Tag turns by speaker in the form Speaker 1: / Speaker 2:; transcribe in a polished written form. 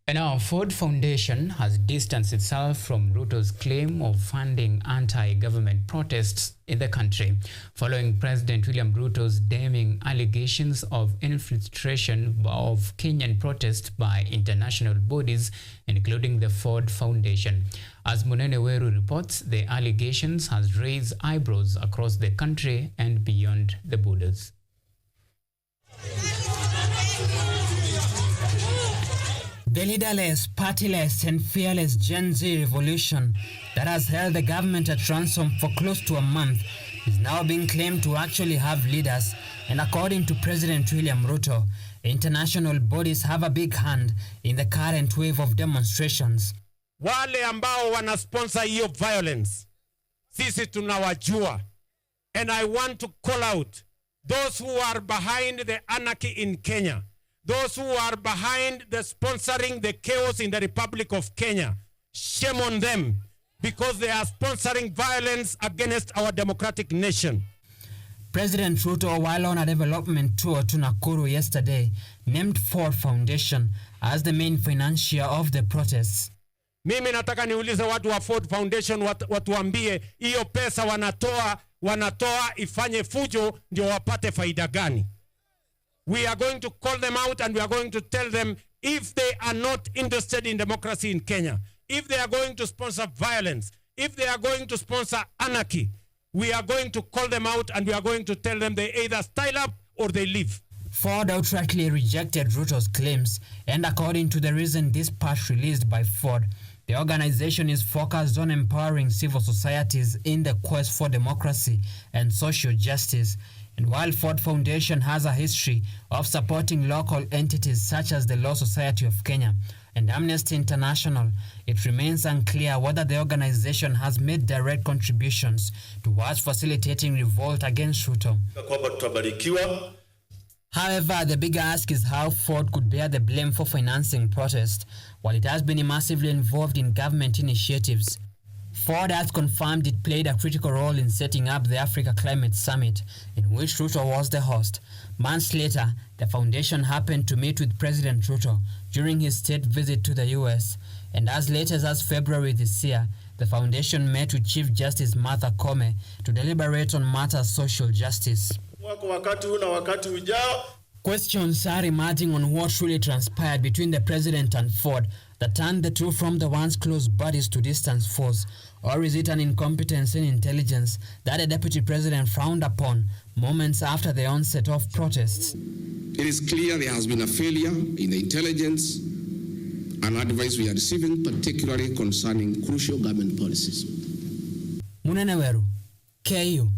Speaker 1: And our Ford Foundation has distanced itself from Ruto's claim of funding anti-government protests in the country, following President William Ruto's damning allegations of infiltration of Kenyan protests by international bodies, including the Ford Foundation. As Munene Weru reports, the allegations has raised eyebrows across the country and beyond the borders.
Speaker 2: The leaderless, partyless and fearless Gen Z revolution that has held the government at ransom for close to a month is now being claimed to actually have leaders, and according to President William Ruto, international bodies have a big hand in the current wave of demonstrations.
Speaker 3: Wale ambao wanasponsor hiyo violence, sisi tunawajua. And I want to call out those who are behind the anarchy in Kenya. Those who are behind the sponsoring the chaos in the Republic of Kenya, shame on them, because they are sponsoring violence against our democratic nation.
Speaker 2: President Ruto, while on a development tour to Nakuru yesterday, named Ford Foundation as the main financier of the protests.
Speaker 3: Mimi nataka niulize watu wa Ford Foundation watuambie hiyo pesa wanatoa ifanye fujo ndio wapate faida gani? We are going to call them out and we are going to tell them if they are not interested in democracy in Kenya, if they are going to sponsor violence, if they are going to sponsor anarchy, we are going to call them out and we are going to tell them they either style up or they leave.
Speaker 2: Ford outrightly rejected Ruto's claims, and according to the recent dispatch released by Ford, the organization is focused on empowering civil societies in the quest for democracy and social justice. And while Ford Foundation has a history of supporting local entities such as the Law Society of Kenya and Amnesty International, it remains unclear whether the organization has made direct contributions towards facilitating revolt against Ruto. However, the bigger ask is how Ford could bear the blame for financing protests, while it has been massively involved in government initiatives. Ford has confirmed it played a critical role in setting up the Africa Climate Summit, in which Ruto was the host. Months later, the foundation happened to meet with President Ruto during his state visit to the US, and as late as February this year, the foundation met with Chief Justice Martha Koome to deliberate on matters social justice. Questions are emerging on what really transpired between the president and Ford that turned the two from the once close buddies to distant foes. Or is it an incompetence in intelligence that the deputy president frowned upon moments after the onset of protests?
Speaker 4: It is clear there has been a failure in the intelligence and advice we are receiving, particularly concerning crucial government policies.
Speaker 2: Munene Weru, KUTV.